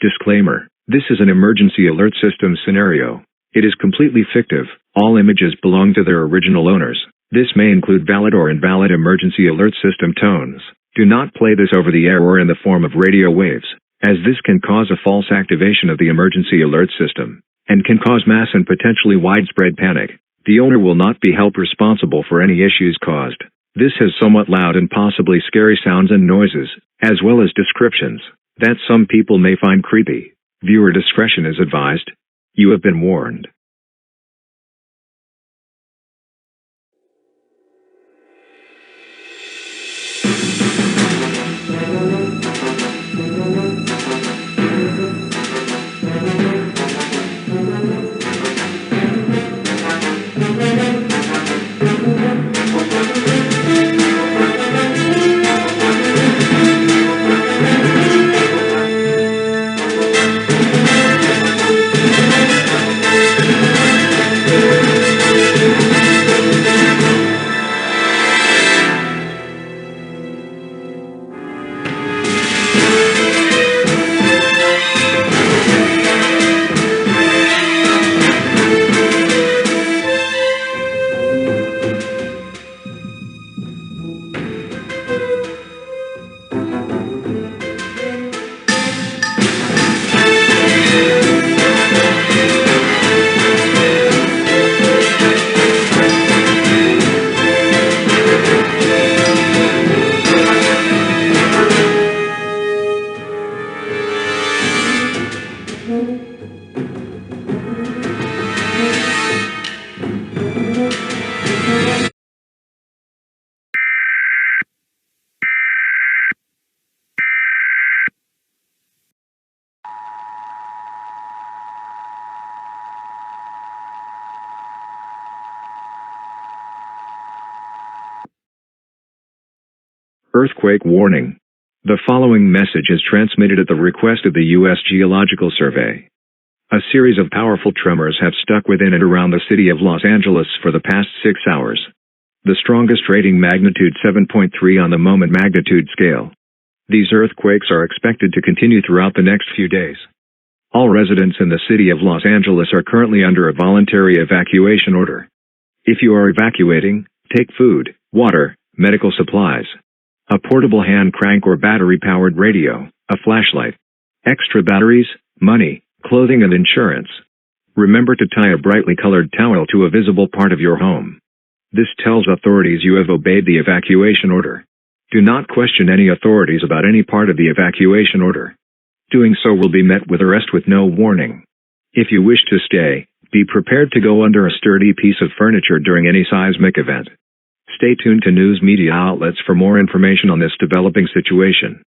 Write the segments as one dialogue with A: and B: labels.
A: Disclaimer: this is an emergency alert system scenario. It is completely fictive. All images belong to their original owners. This may include valid or invalid emergency alert system tones. Do not play this over the air or in the form of radio waves, as this can cause a false activation of the emergency alert system, and can cause mass and potentially widespread panic. The owner will not be held responsible for any issues caused. This has somewhat loud and possibly scary sounds and noises, as well as descriptions that some people may find creepy. Viewer discretion is advised. You have been warned. Earthquake warning. The following message is transmitted at the request of the U.S. Geological Survey. A series of powerful tremors have stuck within and around the city of Los Angeles for the past 6 hours. The strongest rating magnitude 7.3 on the moment magnitude scale. These earthquakes are expected to continue throughout the next few days. All residents in the city of Los Angeles are currently under a voluntary evacuation order. If you are evacuating, take food, water, medical supplies, a portable hand crank or battery-powered radio, a flashlight, extra batteries, money, clothing and insurance. Remember to tie a brightly colored towel to a visible part of your home. This tells authorities you have obeyed the evacuation order. Do not question any authorities about any part of the evacuation order. Doing so will be met with arrest with no warning. If you wish to stay, be prepared to go under a sturdy piece of furniture during any seismic event. Stay tuned to news media outlets for more information on this developing situation.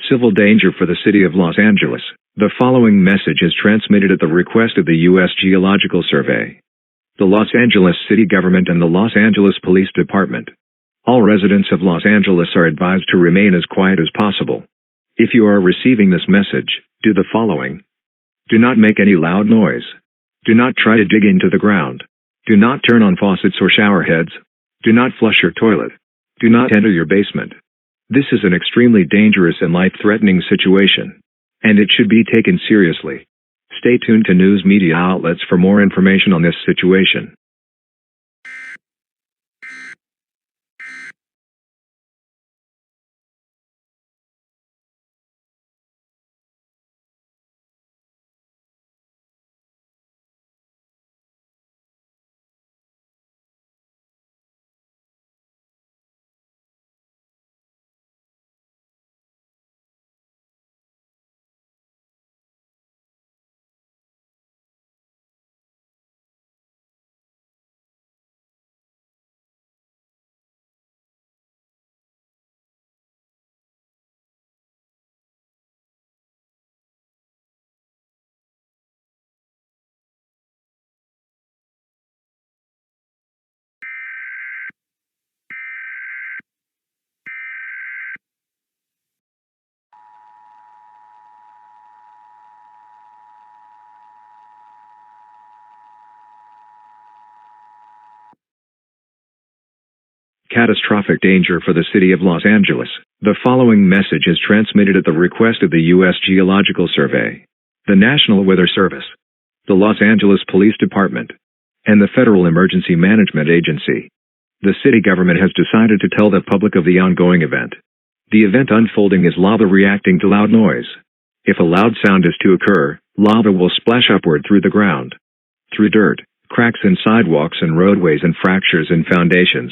A: Civil danger for the city of Los Angeles. The following message is transmitted at the request of the U.S. Geological Survey, the Los Angeles City Government and the Los Angeles Police Department. All residents of Los Angeles are advised to remain as quiet as possible. If you are receiving this message, do the following. Do not make any loud noise. Do not try to dig into the ground. Do not turn on faucets or shower heads. Do not flush your toilet. Do not enter your basement. This is an extremely dangerous and life-threatening situation, and it should be taken seriously. Stay tuned to news media outlets for more information on this situation. Catastrophic danger for the city of Los Angeles. The following message is transmitted at the request of the U.S. Geological Survey, the National Weather Service, the Los Angeles Police Department, and the Federal Emergency Management Agency. The city government has decided to tell the public of the ongoing event. The event unfolding is lava reacting to loud noise. If a loud sound is to occur, lava will splash upward through the ground, through dirt, cracks in sidewalks and roadways, and fractures in foundations.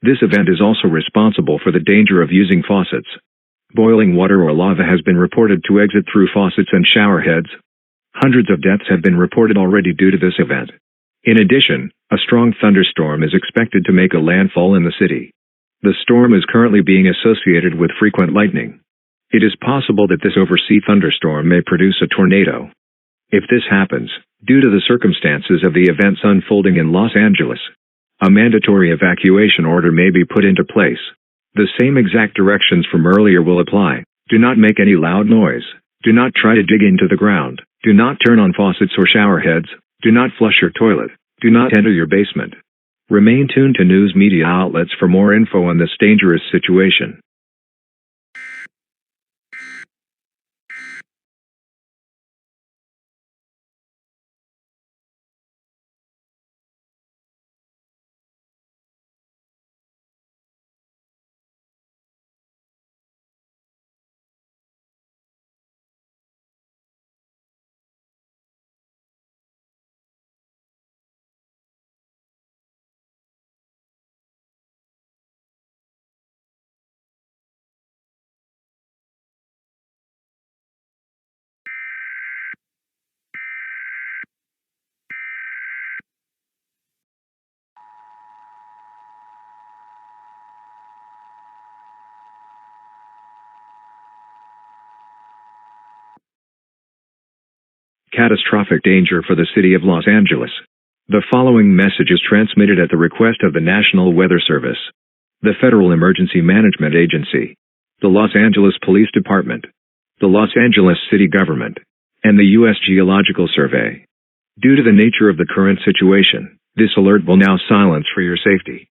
A: This event is also responsible for the danger of using faucets. Boiling water or lava has been reported to exit through faucets and shower heads. Hundreds of deaths have been reported already due to this event. In addition, a strong thunderstorm is expected to make a landfall in the city. The storm is currently being associated with frequent lightning. It is possible that this overseas thunderstorm may produce a tornado. If this happens, due to the circumstances of the events unfolding in Los Angeles, a mandatory evacuation order may be put into place. The same exact directions from earlier will apply. Do not make any loud noise. Do not try to dig into the ground. Do not turn on faucets or shower heads. Do not flush your toilet. Do not enter your basement. Remain tuned to news media outlets for more info on this dangerous situation. Catastrophic danger for the city of Los Angeles. The following message is transmitted at the request of the National Weather Service, the Federal Emergency Management Agency, the Los Angeles Police Department, the Los Angeles City Government, and the U.S. Geological Survey. Due to the nature of the current situation, this alert will now silence for your safety.